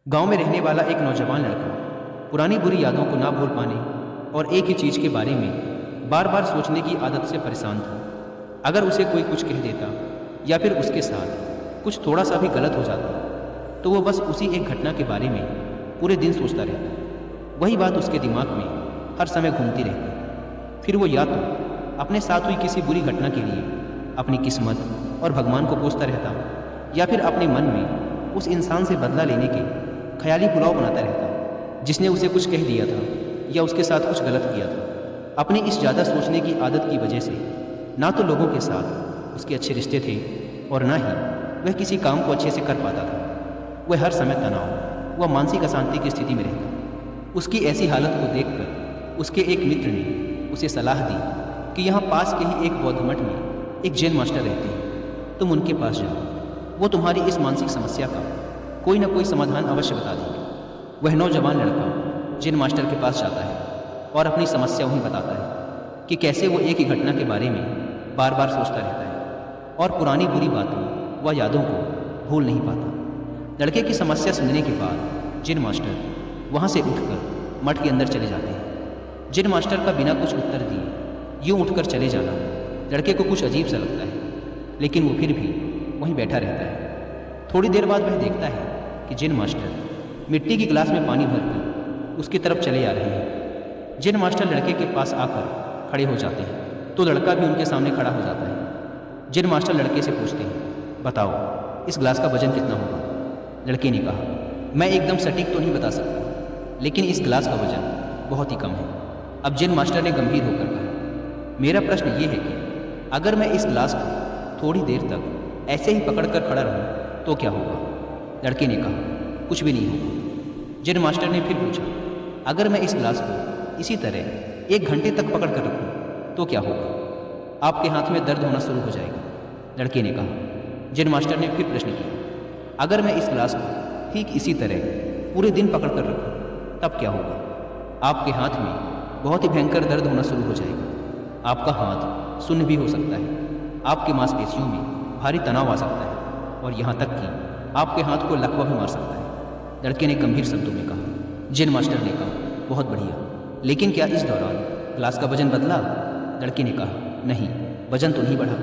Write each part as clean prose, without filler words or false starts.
गांव में रहने वाला एक नौजवान लड़का पुरानी बुरी यादों को ना भूल पाने और एक ही चीज़ के बारे में बार बार सोचने की आदत से परेशान था। अगर उसे कोई कुछ कह देता या फिर उसके साथ कुछ थोड़ा सा भी गलत हो जाता तो वो बस उसी एक घटना के बारे में पूरे दिन सोचता रहता। वही बात उसके दिमाग में हर समय घूमती रहती। फिर वो या तो अपने साथ हुई किसी बुरी घटना के लिए अपनी किस्मत और भगवान को कोसता रहता या फिर अपने मन में उस इंसान से बदला लेने के ख्याली पुलाव बनाता रहता जिसने उसे कुछ कह दिया था या उसके साथ कुछ गलत किया था। अपनी इस ज़्यादा सोचने की आदत की वजह से ना तो लोगों के साथ उसके अच्छे रिश्ते थे और ना ही वह किसी काम को अच्छे से कर पाता था। वह हर समय तनाव व मानसिक अशांति की स्थिति में रहता। उसकी ऐसी हालत को देखकर उसके एक मित्र ने उसे सलाह दी कि यहाँ पास के ही एक बौद्ध मठ में एक जैन मास्टर रहते हैं, तुम उनके पास जाओ, वो तुम्हारी इस मानसिक समस्या का कोई ना कोई समाधान अवश्य बता देंगे। वह नौजवान लड़का जैन मास्टर के पास जाता है और अपनी समस्या उन्हें बताता है कि कैसे वो एक ही घटना के बारे में बार बार सोचता रहता है और पुरानी बुरी बातों व यादों को भूल नहीं पाता। लड़के की समस्या सुनने के बाद जैन मास्टर वहाँ से उठकर मठ के अंदर चले जाते हैं। जैन मास्टर का बिना कुछ उत्तर दिए यूँ उठकर चले जाना लड़के को कुछ अजीब सा लगता है, लेकिन वो फिर भी वहीं बैठा रहता है। थोड़ी देर बाद वह देखता है कि जैन मास्टर मिट्टी की गिलास में पानी भरकर उसकी तरफ चले आ रहे हैं। जैन मास्टर लड़के के पास आकर खड़े हो जाते हैं तो लड़का भी उनके सामने खड़ा हो जाता है। जैन मास्टर लड़के से पूछते हैं, बताओ इस गिलास का वजन कितना होगा? लड़के ने कहा, मैं एकदम सटीक तो नहीं बता सकता, लेकिन इस गिलास का वजन बहुत ही कम है। अब जैन मास्टर ने गंभीर होकर कहा, मेरा प्रश्न ये है कि अगर मैं इस गिलास को थोड़ी देर तक ऐसे ही पकड़कर खड़ा रहूं तो क्या होगा? लड़के ने कहा, कुछ भी नहीं होगा। जैन मास्टर ने फिर पूछा, अगर मैं इस गिलास को इसी तरह 1 घंटे तक पकड़ कर रखूं तो क्या होगा? आपके हाथ में दर्द होना शुरू हो जाएगा। लड़के ने कहा। जैन मास्टर ने फिर प्रश्न किया, अगर मैं इस गिलास को ठीक इसी तरह पूरे दिन पकड़ कर रखूं तब क्या होगा? आपके हाथ में बहुत ही भयंकर दर्द होना शुरू हो जाएगा। आपका हाथ सुन्न भी हो सकता है। आपकी मांसपेशियों में भारी तनाव आ सकता है और यहाँ तक कि आपके हाथ को लकवा भी मार सकता है। लड़के ने गंभीर शब्दों में कहा। जैन मास्टर ने कहा, बहुत बढ़िया, लेकिन क्या इस दौरान गिलास का वजन बदला? लड़के ने कहा, नहीं, वजन तो नहीं बढ़ा।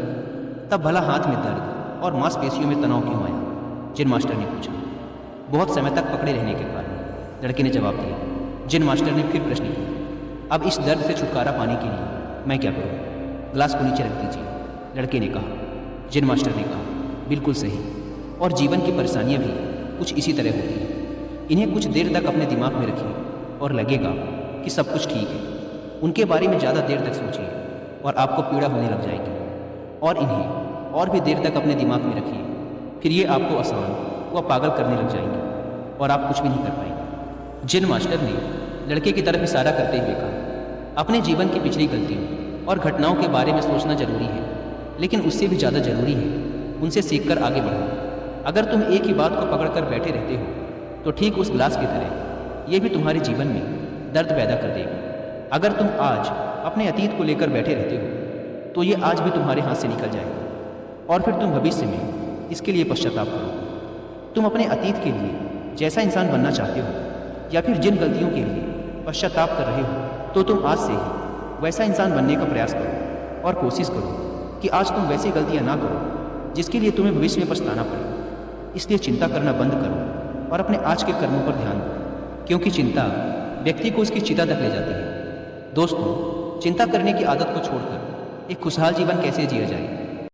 तब भला हाथ में दर्द और मांसपेशियों में तनाव क्यों आया? जैन मास्टर ने पूछा। बहुत समय तक पकड़े रहने के कारण, लड़के ने जवाब दिया। जैन मास्टर ने फिर प्रश्न किया, अब इस दर्द से छुटकारा पाने के लिए मैं क्या करूँ? गिलास को नीचे रख दीजिए। लड़के ने कहा। जैन मास्टर ने कहा, बिल्कुल सही, और जीवन की परेशानियां भी कुछ इसी तरह होती हैं। इन्हें कुछ देर तक अपने दिमाग में रखिए और लगेगा कि सब कुछ ठीक है। उनके बारे में ज़्यादा देर तक सोचिए और आपको पीड़ा होने लग जाएगी, और इन्हें और भी देर तक अपने दिमाग में रखिए, फिर ये आपको आसान व पागल करने लग जाएंगे और आप कुछ भी नहीं कर पाएंगे। जैन मास्टर ने लड़के की तरफ इशारा करते हुए कहा, अपने जीवन की पिछली गलतियों और घटनाओं के बारे में सोचना जरूरी है, लेकिन उससे भी ज़्यादा जरूरी है उनसे सीखकर आगे बढ़ना। अगर तुम एक ही बात को पकड़कर बैठे रहते हो तो ठीक उस गिलास की तरह ये भी तुम्हारे जीवन में दर्द पैदा कर देगी। अगर तुम आज अपने अतीत को लेकर बैठे रहते हो तो ये आज भी तुम्हारे हाथ से निकल जाएगा और फिर तुम भविष्य में इसके लिए पश्चाताप करोगे। तुम अपने अतीत के लिए जैसा इंसान बनना चाहते हो या फिर जिन गलतियों के लिए पश्चाताप कर रहे हो तो तुम आज से ही वैसा इंसान बनने का प्रयास करो और कोशिश करो कि आज तुम वैसी गलतियाँ ना करो जिसके लिए तुम्हें भविष्य में पछताना पड़े। इसलिए चिंता करना बंद करो और अपने आज के कर्मों पर ध्यान दो, क्योंकि चिंता व्यक्ति को उसकी चिता तक ले जाती है। दोस्तों, चिंता करने की आदत को छोड़कर एक खुशहाल जीवन कैसे जिया जाए,